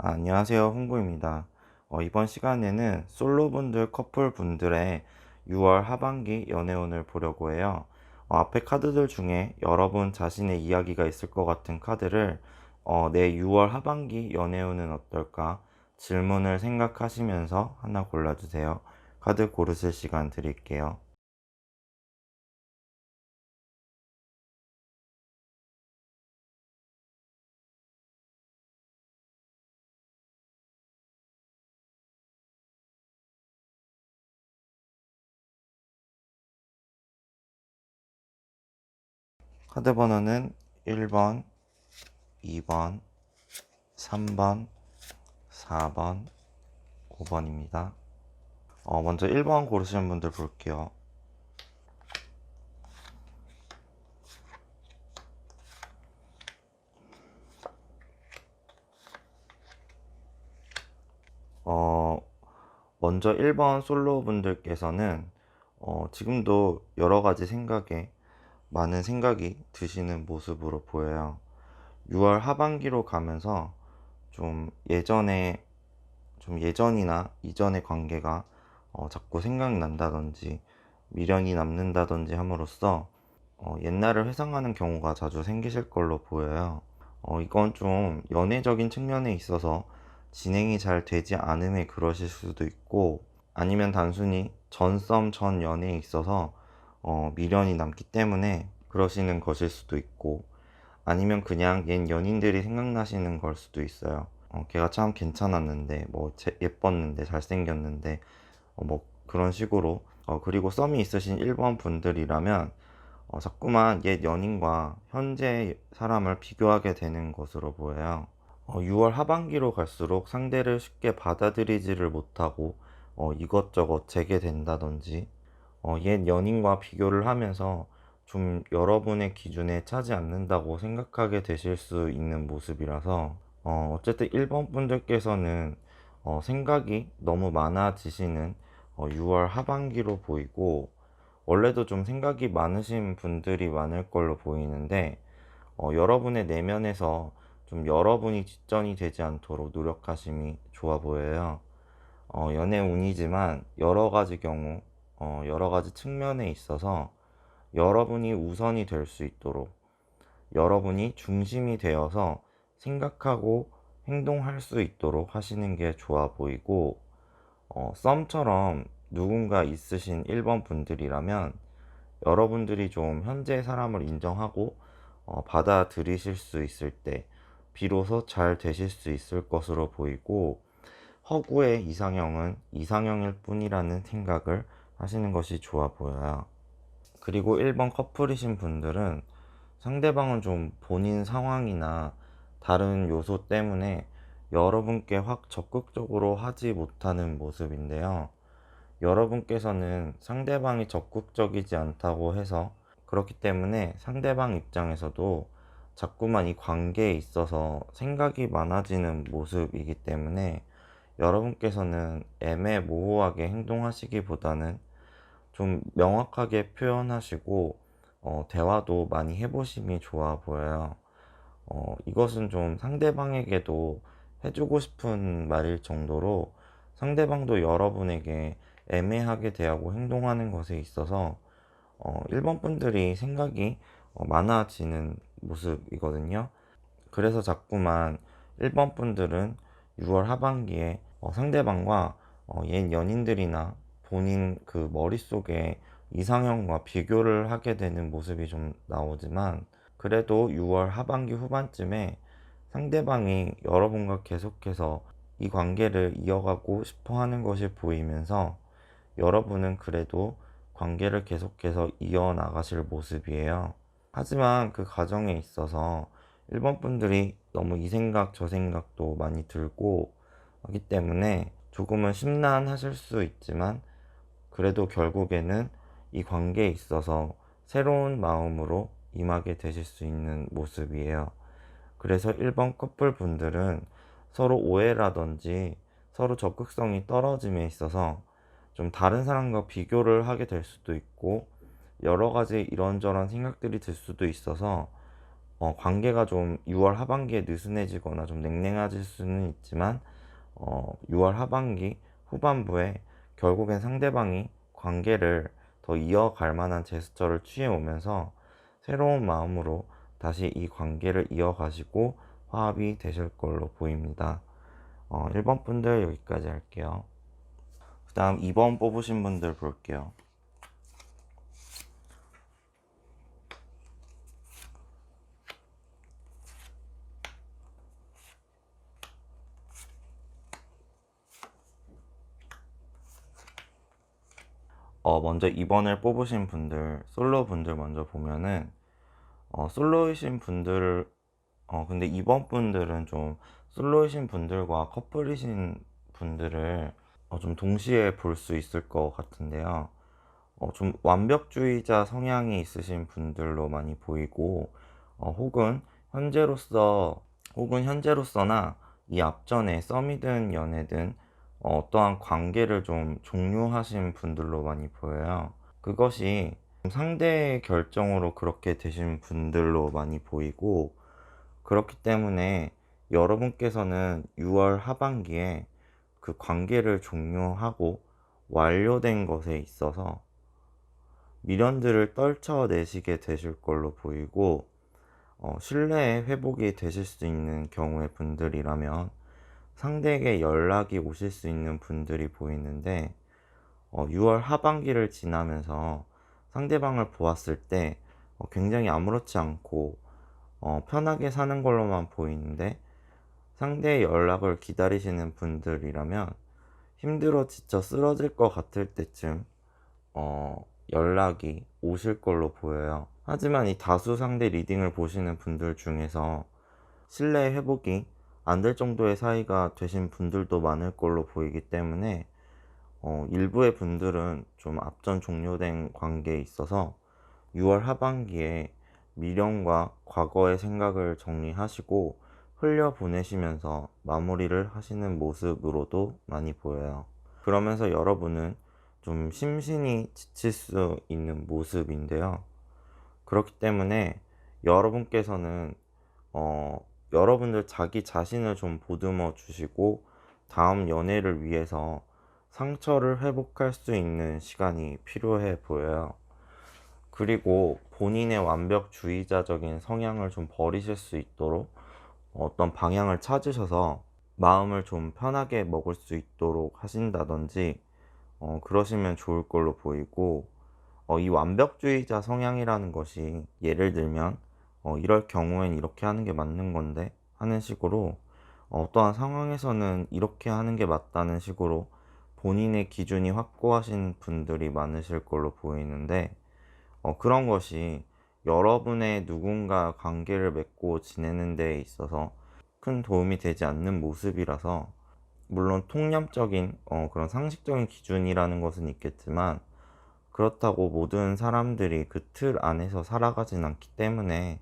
안녕하세요. 홍구입니다. 이번 시간에는 솔로분들, 커플분들의 6월 하반기 연애운을 보려고 해요. 앞에 카드들 중에 여러분 자신의 이야기가 있을 것 같은 카드를 내 6월 하반기 연애운은 어떨까? 질문을 생각하시면서 하나 골라주세요. 카드 고르실 시간 드릴게요. 카드 번호는 1번, 2번, 3번, 4번, 5번입니다. 먼저 1번 고르시는 분들 볼게요. 어, 먼저 1번 솔로 분들께서는 지금도 여러 가지 생각에 많은 생각이 드시는 모습으로 보여요. 6월 하반기로 가면서 좀 예전에 좀 예전이나 이전의 관계가 자꾸 생각난다든지 미련이 남는다든지 함으로써 옛날을 회상하는 경우가 자주 생기실 걸로 보여요. 이건 좀 연애적인 측면에 있어서 진행이 잘 되지 않음에 그러실 수도 있고, 아니면 단순히 전 썸, 전 연애에 있어서 미련이 남기 때문에 그러시는 것일 수도 있고, 아니면 그냥 옛 연인들이 생각나시는 걸 수도 있어요. 걔가 참 괜찮았는데, 뭐 예뻤는데, 잘생겼는데, 뭐 그런 식으로. 그리고 썸이 있으신 1번 분들이라면 자꾸만 옛 연인과 현재 사람을 비교하게 되는 것으로 보여요. 6월 하반기로 갈수록 상대를 쉽게 받아들이지를 못하고 이것저것 재게 된다든지, 옛 연인과 비교를 하면서 좀 여러분의 기준에 차지 않는다고 생각하게 되실 수 있는 모습이라서, 어쨌든 1번 분들께서는 생각이 너무 많아지시는 6월 하반기로 보이고, 원래도 좀 생각이 많으신 분들이 많을 걸로 보이는데, 여러분의 내면에서 좀 여러분이 뒷전이 되지 않도록 노력하심이 좋아 보여요. 연애 운이지만 여러 가지 경우, 여러 가지 측면에 있어서 여러분이 우선이 될 수 있도록, 여러분이 중심이 되어서 생각하고 행동할 수 있도록 하시는 게 좋아 보이고, 썸처럼 누군가 있으신 1번 분들이라면 여러분들이 좀 현재 사람을 인정하고 받아들이실 수 있을 때 비로소 잘 되실 수 있을 것으로 보이고, 허구의 이상형은 이상형일 뿐이라는 생각을 하시는 것이 좋아 보여요. 그리고 1번 커플이신 분들은 상대방은 좀 본인 상황이나 다른 요소 때문에 여러분께 확 적극적으로 하지 못하는 모습인데요. 여러분께서는 상대방이 적극적이지 않다고 해서, 그렇기 때문에 상대방 입장에서도 자꾸만 이 관계에 있어서 생각이 많아지는 모습이기 때문에 여러분께서는 애매모호하게 행동하시기보다는 좀 명확하게 표현하시고 대화도 많이 해보심이 좋아 보여요. 이것은 좀 상대방에게도 해주고 싶은 말일 정도로 상대방도 여러분에게 애매하게 대하고 행동하는 것에 있어서 1번 분들이 생각이 많아지는 모습이거든요. 그래서 자꾸만 1번 분들은 6월 하반기에 상대방과 옛 연인들이나 본인 그 머릿속에 이상형과 비교를 하게 되는 모습이 좀 나오지만, 그래도 6월 하반기 후반쯤에 상대방이 여러분과 계속해서 이 관계를 이어가고 싶어 하는 것이 보이면서 여러분은 그래도 관계를 계속해서 이어나가실 모습이에요. 하지만 그 과정에 있어서 1번 분들이 너무 이 생각 저 생각도 많이 들고 하기 때문에 조금은 심란하실 수 있지만, 그래도 결국에는 이 관계에 있어서 새로운 마음으로 임하게 되실 수 있는 모습이에요. 그래서 1번 커플 분들은 서로 오해라든지 서로 적극성이 떨어짐에 있어서 좀 다른 사람과 비교를 하게 될 수도 있고, 여러 가지 이런저런 생각들이 들 수도 있어서 관계가 좀 6월 하반기에 느슨해지거나 좀 냉랭해질 수는 있지만 6월 하반기 후반부에 결국엔 상대방이 관계를 더 이어갈 만한 제스처를 취해 오면서 새로운 마음으로 다시 이 관계를 이어가시고 화합이 되실 걸로 보입니다. 1번 분들 여기까지 할게요. 그 다음 2번 뽑으신 분들 볼게요. 먼저 2번을 뽑으신 분들, 솔로 분들 먼저 보면은, 솔로이신 분들, 근데 2번 분들은 좀 솔로이신 분들과 커플이신 분들을 좀 동시에 볼 수 있을 것 같은데요. 좀 완벽주의자 성향이 있으신 분들로 많이 보이고, 혹은 현재로서, 혹은 현재로서나 이 앞전에 썸이든 연애든 어떠한 관계를 좀 종료하신 분들로 많이 보여요. 그것이 상대의 결정으로 그렇게 되신 분들로 많이 보이고, 그렇기 때문에 여러분께서는 6월 하반기에 그 관계를 종료하고 완료된 것에 있어서 미련들을 떨쳐내시게 되실 걸로 보이고, 신뢰의 회복이 되실 수 있는 경우의 분들이라면 상대에게 연락이 오실 수 있는 분들이 보이는데, 6월 하반기를 지나면서 상대방을 보았을 때 굉장히 아무렇지 않고 편하게 사는 걸로만 보이는데, 상대의 연락을 기다리시는 분들이라면 힘들어 지쳐 쓰러질 것 같을 때쯤 연락이 오실 걸로 보여요. 하지만 이 다수 상대 리딩을 보시는 분들 중에서 신뢰 회복이 안 될 정도의 사이가 되신 분들도 많을 걸로 보이기 때문에 일부의 분들은 좀 앞전 종료된 관계에 있어서 6월 하반기에 미련과 과거의 생각을 정리하시고 흘려보내시면서 마무리를 하시는 모습으로도 많이 보여요. 그러면서 여러분은 좀 심신이 지칠 수 있는 모습인데요. 그렇기 때문에 여러분께서는 여러분들 자기 자신을 좀 보듬어 주시고 다음 연애를 위해서 상처를 회복할 수 있는 시간이 필요해 보여요. 그리고 본인의 완벽주의자적인 성향을 좀 버리실 수 있도록 어떤 방향을 찾으셔서 마음을 좀 편하게 먹을 수 있도록 하신다든지 그러시면 좋을 걸로 보이고, 이 완벽주의자 성향이라는 것이 예를 들면 이럴 경우엔 이렇게 하는 게 맞는 건데 하는 식으로 어떠한 상황에서는 이렇게 하는 게 맞다는 식으로 본인의 기준이 확고하신 분들이 많으실 걸로 보이는데, 그런 것이 여러분의 누군가 관계를 맺고 지내는 데 있어서 큰 도움이 되지 않는 모습이라서, 물론 통념적인 그런 상식적인 기준이라는 것은 있겠지만 그렇다고 모든 사람들이 그 틀 안에서 살아가진 않기 때문에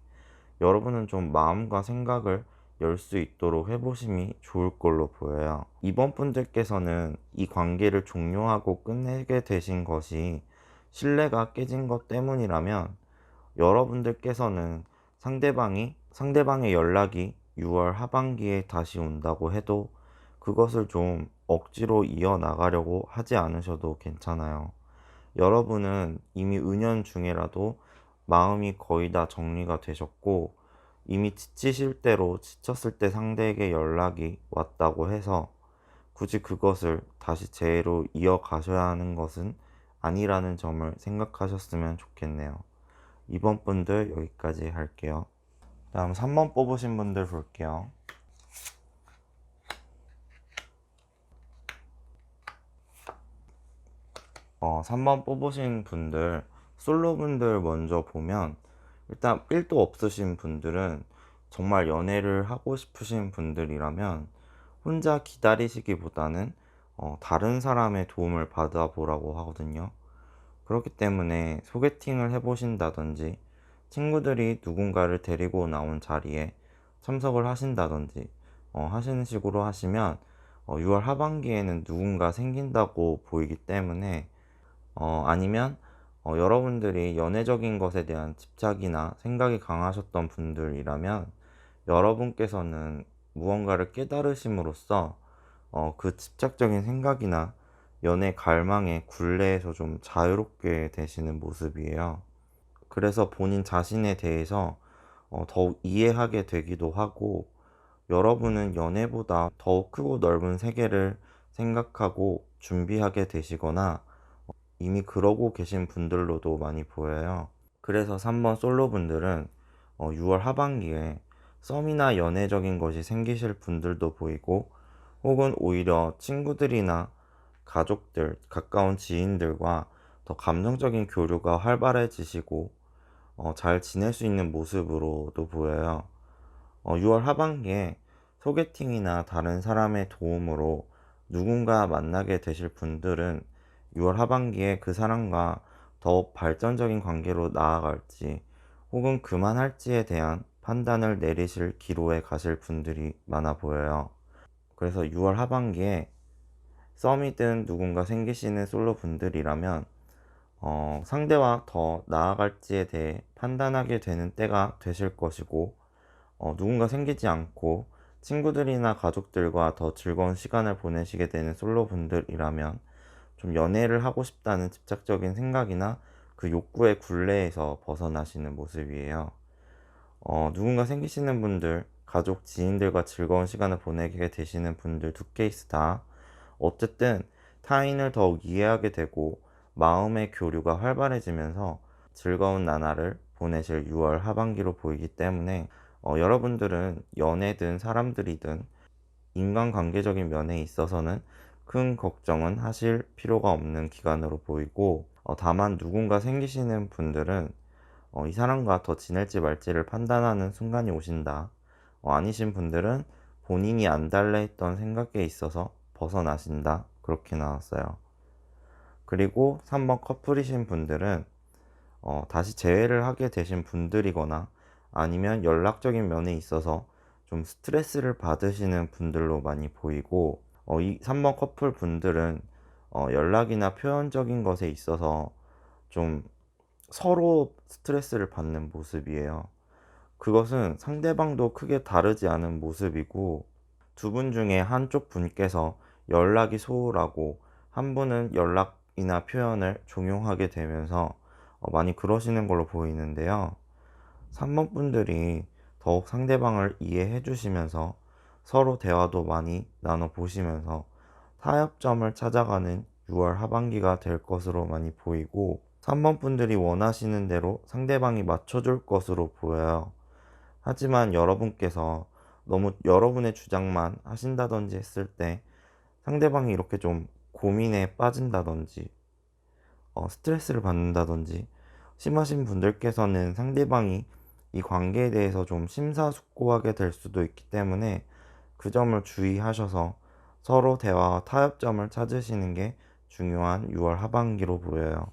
여러분은 좀 마음과 생각을 열 수 있도록 해보심이 좋을 걸로 보여요. 이번 분들께서는 이 관계를 종료하고 끝내게 되신 것이 신뢰가 깨진 것 때문이라면, 여러분들께서는 상대방의 연락이 6월 하반기에 다시 온다고 해도 그것을 좀 억지로 이어나가려고 하지 않으셔도 괜찮아요. 여러분은 이미 은연중에라도 마음이 거의 다 정리가 되셨고, 이미 지치실 대로 지쳤을 때 상대에게 연락이 왔다고 해서 굳이 그것을 다시 재회로 이어가셔야 하는 것은 아니라는 점을 생각하셨으면 좋겠네요. 2번 분들 여기까지 할게요. 다음 3번 뽑으신 분들 볼게요. 3번 뽑으신 분들, 솔로 분들 먼저 보면, 일단 1도 없으신 분들은 정말 연애를 하고 싶으신 분들이라면 혼자 기다리시기보다는 다른 사람의 도움을 받아보라고 하거든요. 그렇기 때문에 소개팅을 해보신다든지, 친구들이 누군가를 데리고 나온 자리에 참석을 하신다든지 하시는 식으로 하시면 6월 하반기에는 누군가 생긴다고 보이기 때문에, 아니면 여러분들이 연애적인 것에 대한 집착이나 생각이 강하셨던 분들이라면 여러분께서는 무언가를 깨달으심으로써 그 집착적인 생각이나 연애 갈망의 굴레에서 좀 자유롭게 되시는 모습이에요. 그래서 본인 자신에 대해서 더욱 이해하게 되기도 하고, 여러분은 연애보다 더욱 크고 넓은 세계를 생각하고 준비하게 되시거나 이미 그러고 계신 분들로도 많이 보여요. 그래서 3번 솔로 분들은 6월 하반기에 썸이나 연애적인 것이 생기실 분들도 보이고, 혹은 오히려 친구들이나 가족들, 가까운 지인들과 더 감정적인 교류가 활발해지시고 잘 지낼 수 있는 모습으로도 보여요. 6월 하반기에 소개팅이나 다른 사람의 도움으로 누군가 만나게 되실 분들은 6월 하반기에 그 사람과 더욱 발전적인 관계로 나아갈지 혹은 그만할지에 대한 판단을 내리실 기로에 가실 분들이 많아 보여요. 그래서 6월 하반기에 썸이든 누군가 생기시는 솔로 분들이라면 상대와 더 나아갈지에 대해 판단하게 되는 때가 되실 것이고, 누군가 생기지 않고 친구들이나 가족들과 더 즐거운 시간을 보내시게 되는 솔로 분들이라면 좀 연애를 하고 싶다는 집착적인 생각이나 그 욕구의 굴레에서 벗어나시는 모습이에요. 누군가 생기시는 분들, 가족, 지인들과 즐거운 시간을 보내게 되시는 분들 두 케이스 다 어쨌든 타인을 더욱 이해하게 되고 마음의 교류가 활발해지면서 즐거운 나날을 보내실 6월 하반기로 보이기 때문에 여러분들은 연애든 사람들이든 인간관계적인 면에 있어서는 큰 걱정은 하실 필요가 없는 기간으로 보이고, 다만 누군가 생기시는 분들은 이 사람과 더 지낼지 말지를 판단하는 순간이 오신다. 아니신 분들은 본인이 안달래 했던 생각에 있어서 벗어나신다. 그렇게 나왔어요. 그리고 3번 커플이신 분들은 다시 재회를 하게 되신 분들이거나 아니면 연락적인 면에 있어서 좀 스트레스를 받으시는 분들로 많이 보이고, 이 3번 커플 분들은 연락이나 표현적인 것에 있어서 좀 서로 스트레스를 받는 모습이에요. 그것은 상대방도 크게 다르지 않은 모습이고, 두 분 중에 한쪽 분께서 연락이 소홀하고 한 분은 연락이나 표현을 종용하게 되면서 많이 그러시는 걸로 보이는데요. 3번 분들이 더욱 상대방을 이해해 주시면서 서로 대화도 많이 나눠 보시면서 타협점을 찾아가는 6월 하반기가 될 것으로 많이 보이고, 3번 분들이 원하시는 대로 상대방이 맞춰줄 것으로 보여요. 하지만 여러분께서 너무 여러분의 주장만 하신다든지 했을 때 상대방이 이렇게 좀 고민에 빠진다든지 스트레스를 받는다든지 심하신 분들께서는 상대방이 이 관계에 대해서 좀 심사숙고하게 될 수도 있기 때문에 그 점을 주의하셔서 서로 대화와 타협점을 찾으시는 게 중요한 6월 하반기로 보여요.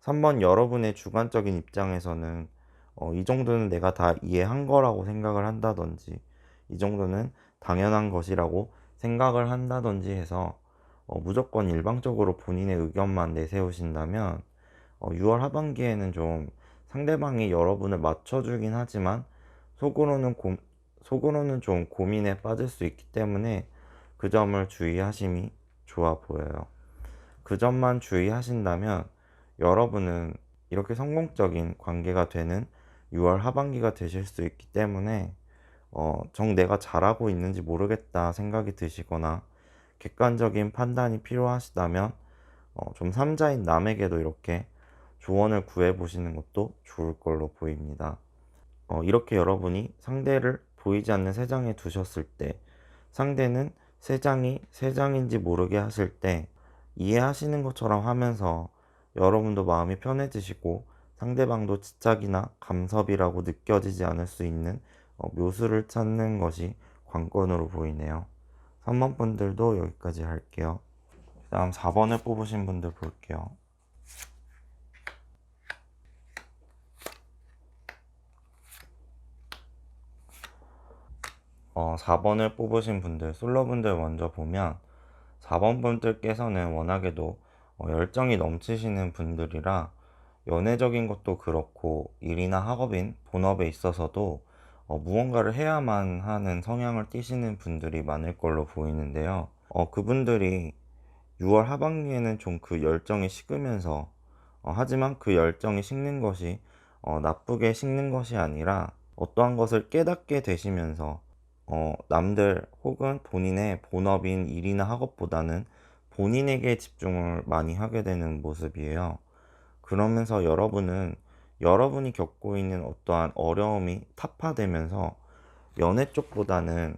3번 여러분의 주관적인 입장에서는 이 정도는 내가 다 이해한 거라고 생각을 한다든지 이 정도는 당연한 것이라고 생각을 한다든지 해서 무조건 일방적으로 본인의 의견만 내세우신다면 6월 하반기에는 좀 상대방이 여러분을 맞춰주긴 하지만 속으로는 속으로는 좀 고민에 빠질 수 있기 때문에 그 점을 주의하심이 좋아 보여요. 그 점만 주의하신다면 여러분은 이렇게 성공적인 관계가 되는 6월 하반기가 되실 수 있기 때문에 정 내가 잘하고 있는지 모르겠다 생각이 드시거나 객관적인 판단이 필요하시다면 좀 삼자인 남에게도 이렇게 조언을 구해 보시는 것도 좋을 걸로 보입니다. 이렇게 여러분이 상대를 보이지 않는 세 장에 두셨을 때 상대는 세 장이 세 장인지 모르게 하실 때 이해하시는 것처럼 하면서 여러분도 마음이 편해지시고 상대방도 집착이나 감섭이라고 느껴지지 않을 수 있는 묘수를 찾는 것이 관건으로 보이네요. 3번 분들도 여기까지 할게요. 다음 4번을 뽑으신 분들 볼게요. 4번을 뽑으신 분들, 솔로분들 먼저 보면 4번 분들께서는 워낙에도 열정이 넘치시는 분들이라 연애적인 것도 그렇고 일이나 학업인 본업에 있어서도 무언가를 해야만 하는 성향을 띠시는 분들이 많을 걸로 보이는데요. 그분들이 6월 하반기에는 좀 그 열정이 식으면서 하지만 그 열정이 식는 것이 나쁘게 식는 것이 아니라 어떠한 것을 깨닫게 되시면서 남들 혹은 본인의 본업인 일이나 학업보다는 본인에게 집중을 많이 하게 되는 모습이에요. 그러면서 여러분은 여러분이 겪고 있는 어떠한 어려움이 타파되면서 연애 쪽보다는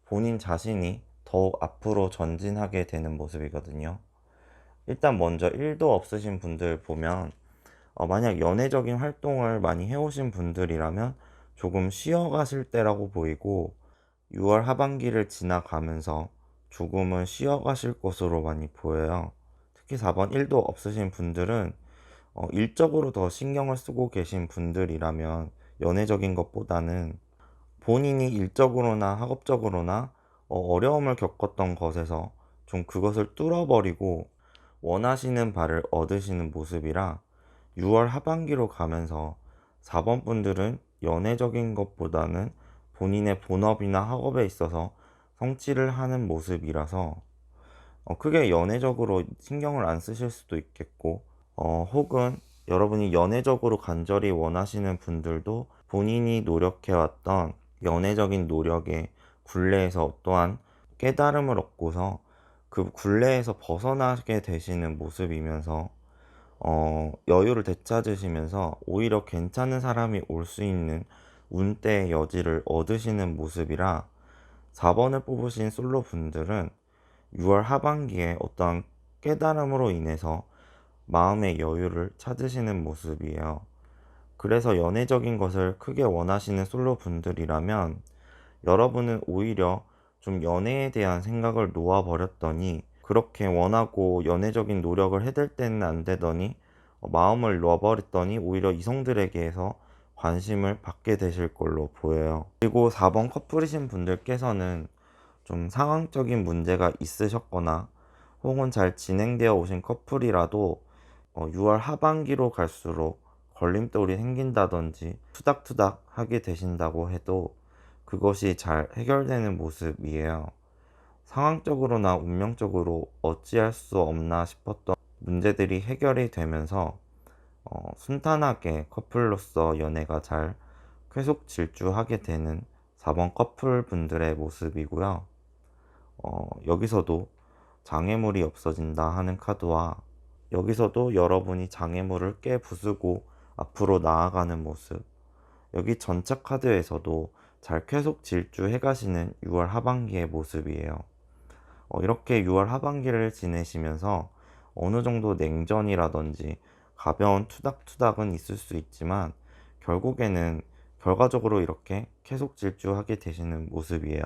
본인 자신이 더욱 앞으로 전진하게 되는 모습이거든요. 일단 먼저 일도 없으신 분들 보면 만약 연애적인 활동을 많이 해오신 분들이라면 조금 쉬어가실 때라고 보이고 6월 하반기를 지나가면서 조금은 쉬어가실 것으로 많이 보여요. 특히 4번 일도 없으신 분들은 일적으로 더 신경을 쓰고 계신 분들이라면 연애적인 것보다는 본인이 일적으로나 학업적으로나 어려움을 겪었던 것에서 좀 그것을 뚫어버리고 원하시는 바를 얻으시는 모습이라 6월 하반기로 가면서 4번 분들은 연애적인 것보다는 본인의 본업이나 학업에 있어서 성취를 하는 모습이라서 크게 연애적으로 신경을 안 쓰실 수도 있겠고 혹은 여러분이 연애적으로 간절히 원하시는 분들도 본인이 노력해왔던 연애적인 노력의 굴레에서 또한 깨달음을 얻고서 그 굴레에서 벗어나게 되시는 모습이면서 여유를 되찾으시면서 오히려 괜찮은 사람이 올 수 있는 운대의 여지를 얻으시는 모습이라 4번을 뽑으신 솔로 분들은 6월 하반기에 어떠한 깨달음으로 인해서 마음의 여유를 찾으시는 모습이에요. 그래서 연애적인 것을 크게 원하시는 솔로 분들이라면 여러분은 오히려 좀 연애에 대한 생각을 놓아버렸더니 그렇게 원하고 연애적인 노력을 해댈 때는 안 되더니 마음을 놓아버렸더니 오히려 이성들에게서 관심을 받게 되실 걸로 보여요. 그리고 4번 커플이신 분들께서는 좀 상황적인 문제가 있으셨거나 혹은 잘 진행되어 오신 커플이라도 6월 하반기로 갈수록 걸림돌이 생긴다든지 투닥투닥 하게 되신다고 해도 그것이 잘 해결되는 모습이에요. 상황적으로나 운명적으로 어찌할 수 없나 싶었던 문제들이 해결이 되면서 순탄하게 커플로서 연애가 잘 계속 질주하게 되는 4번 커플 분들의 모습이고요. 여기서도 장애물이 없어진다 하는 카드와 여기서도 여러분이 장애물을 깨 부수고 앞으로 나아가는 모습, 여기 전체 카드에서도 잘 계속 질주해 가시는 6월 하반기의 모습이에요. 이렇게 6월 하반기를 지내시면서 어느 정도 냉전이라든지 가벼운 투닥투닥은 있을 수 있지만 결국에는 결과적으로 이렇게 계속 질주하게 되시는 모습이에요.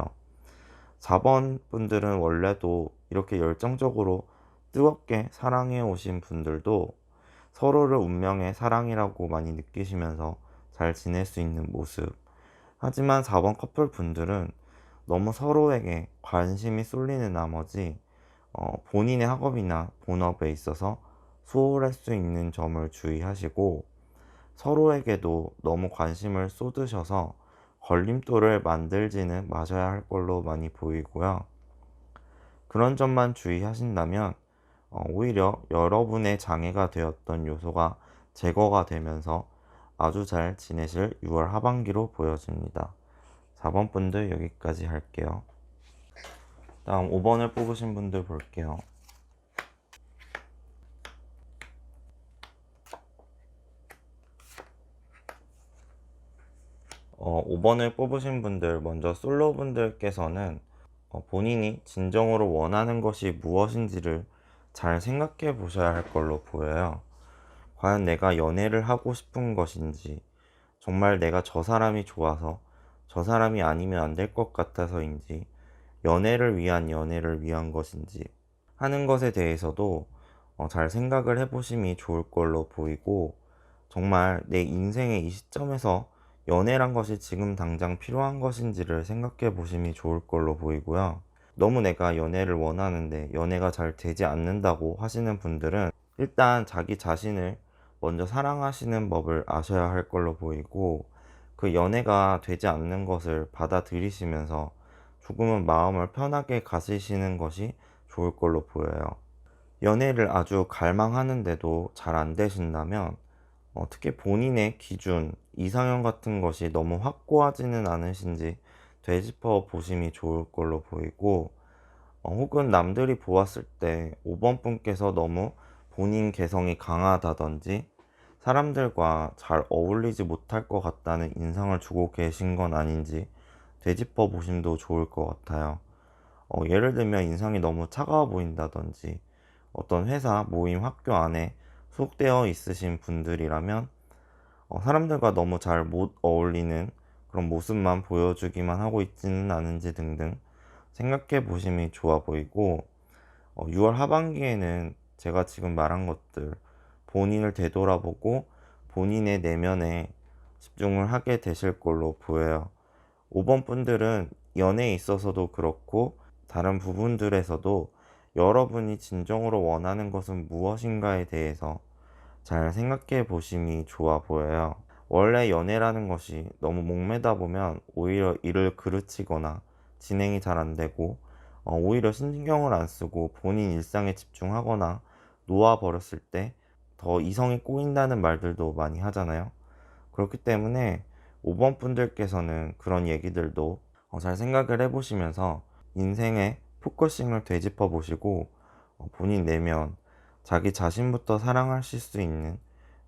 4번 분들은 원래도 이렇게 열정적으로 뜨겁게 사랑해 오신 분들도 서로를 운명의 사랑이라고 많이 느끼시면서 잘 지낼 수 있는 모습. 하지만 4번 커플 분들은 너무 서로에게 관심이 쏠리는 나머지 본인의 학업이나 본업에 있어서 소홀할 수 있는 점을 주의하시고 서로에게도 너무 관심을 쏟으셔서 걸림돌을 만들지는 마셔야 할 걸로 많이 보이고요. 그런 점만 주의하신다면 오히려 여러분의 장애가 되었던 요소가 제거가 되면서 아주 잘 지내실 6월 하반기로 보여집니다. 4번 분들 여기까지 할게요. 다음 5번을 뽑으신 분들 볼게요. 5번을 뽑으신 분들, 먼저 솔로 분들께서는 본인이 진정으로 원하는 것이 무엇인지를 잘 생각해 보셔야 할 걸로 보여요. 과연 내가 연애를 하고 싶은 것인지, 정말 내가 저 사람이 좋아서 저 사람이 아니면 안 될 것 같아서인지, 연애를 위한 것인지 하는 것에 대해서도 잘 생각을 해보심이 좋을 걸로 보이고, 정말 내 인생의 이 시점에서 연애란 것이 지금 당장 필요한 것인지를 생각해 보심이 좋을 걸로 보이고요. 너무 내가 연애를 원하는데 연애가 잘 되지 않는다고 하시는 분들은 일단 자기 자신을 먼저 사랑하시는 법을 아셔야 할 걸로 보이고, 그 연애가 되지 않는 것을 받아들이시면서 조금은 마음을 편하게 가지시는 것이 좋을 걸로 보여요. 연애를 아주 갈망하는데도 잘 안 되신다면 특히 본인의 기준, 이상형 같은 것이 너무 확고하지는 않으신지 되짚어 보심이 좋을 걸로 보이고, 혹은 남들이 보았을 때 5번 분께서 너무 본인 개성이 강하다든지 사람들과 잘 어울리지 못할 것 같다는 인상을 주고 계신 건 아닌지 되짚어 보심도 좋을 것 같아요. 예를 들면 인상이 너무 차가워 보인다든지 어떤 회사, 모임, 학교 안에 소속되어 있으신 분들이라면 사람들과 너무 잘 못 어울리는 그런 모습만 보여주기만 하고 있지는 않은지 등등 생각해 보심이 좋아 보이고, 6월 하반기에는 제가 지금 말한 것들 본인을 되돌아보고 본인의 내면에 집중을 하게 되실 걸로 보여요. 5번 분들은 연애에 있어서도 그렇고 다른 부분들에서도 여러분이 진정으로 원하는 것은 무엇인가에 대해서 잘 생각해 보심이 좋아 보여요. 원래 연애라는 것이 너무 목매다 보면 오히려 일을 그르치거나 진행이 잘 안 되고, 오히려 신경을 안 쓰고 본인 일상에 집중하거나 놓아 버렸을 때 더 이성이 꼬인다는 말들도 많이 하잖아요. 그렇기 때문에 5번 분들께서는 그런 얘기들도 잘 생각을 해보시면서 인생의 포커싱을 되짚어 보시고 본인 내면 자기 자신부터 사랑하실 수 있는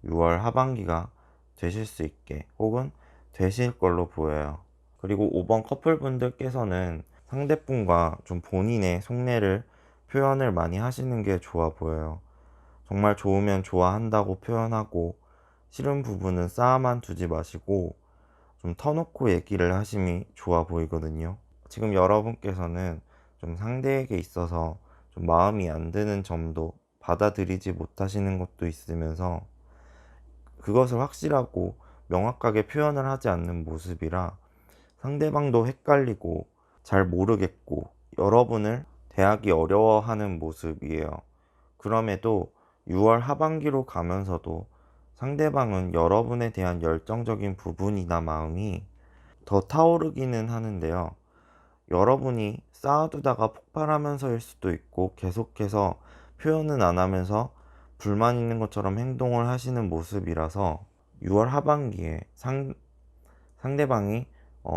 6월 하반기가 되실 수 있게 혹은 되실 걸로 보여요. 그리고 5번 커플분들께서는 상대분과 좀 본인의 속내를 표현을 많이 하시는 게 좋아 보여요. 정말 좋으면 좋아한다고 표현하고 싫은 부분은 쌓아만 두지 마시고 좀 터놓고 얘기를 하심이 좋아 보이거든요. 지금 여러분께서는 좀 상대에게 있어서 좀 마음이 안 드는 점도 받아들이지 못하시는 것도 있으면서 그것을 확실하고 명확하게 표현을 하지 않는 모습이라 상대방도 헷갈리고 잘 모르겠고 여러분을 대하기 어려워하는 모습이에요. 그럼에도 6월 하반기로 가면서도 상대방은 여러분에 대한 열정적인 부분이나 마음이 더 타오르기는 하는데요. 여러분이 쌓아두다가 폭발하면서일 수도 있고 계속해서 표현은 안 하면서 불만 있는 것처럼 행동을 하시는 모습이라서 6월 하반기에 상대방이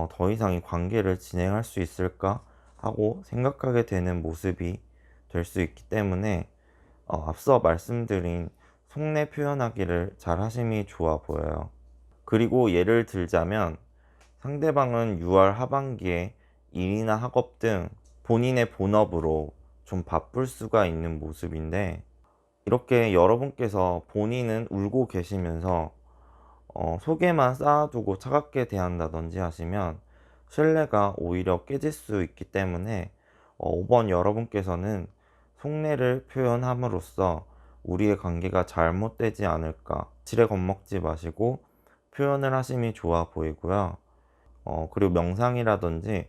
더 이상 이 관계를 진행할 수 있을까 하고 생각하게 되는 모습이 될 수 있기 때문에 앞서 말씀드린 속내 표현하기를 잘 하심이 좋아 보여요. 그리고 예를 들자면 상대방은 6월 하반기에 일이나 학업 등 본인의 본업으로 좀 바쁠 수가 있는 모습인데, 이렇게 여러분께서 본인은 울고 계시면서 속에만 쌓아두고 차갑게 대한다든지 하시면 신뢰가 오히려 깨질 수 있기 때문에 5번 여러분께서는 속내를 표현함으로써 우리의 관계가 잘못되지 않을까 지레 겁먹지 마시고 표현을 하심이 좋아 보이고요. 그리고 명상이라든지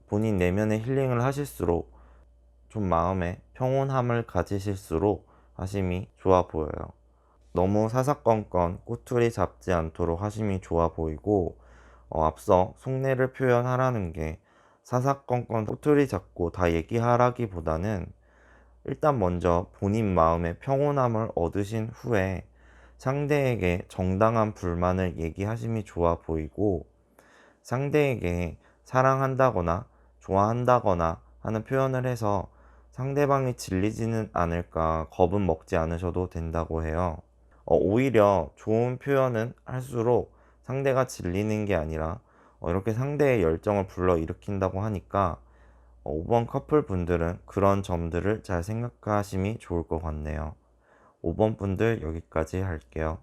본인 내면의 힐링을 하실수록 좀 마음에 평온함을 가지실수록 하심이 좋아 보여요. 너무 사사건건 꼬투리 잡지 않도록 하심이 좋아 보이고, 앞서 속내를 표현하라는 게 사사건건 꼬투리 잡고 다 얘기하라기보다는 일단 먼저 본인 마음의 평온함을 얻으신 후에 상대에게 정당한 불만을 얘기하심이 좋아 보이고, 상대에게 사랑한다거나 좋아한다거나 하는 표현을 해서 상대방이 질리지는 않을까 겁은 먹지 않으셔도 된다고 해요. 오히려 좋은 표현은 할수록 상대가 질리는 게 아니라 이렇게 상대의 열정을 불러일으킨다고 하니까 5번 커플 분들은 그런 점들을 잘 생각하심이 좋을 것 같네요. 5번 분들 여기까지 할게요.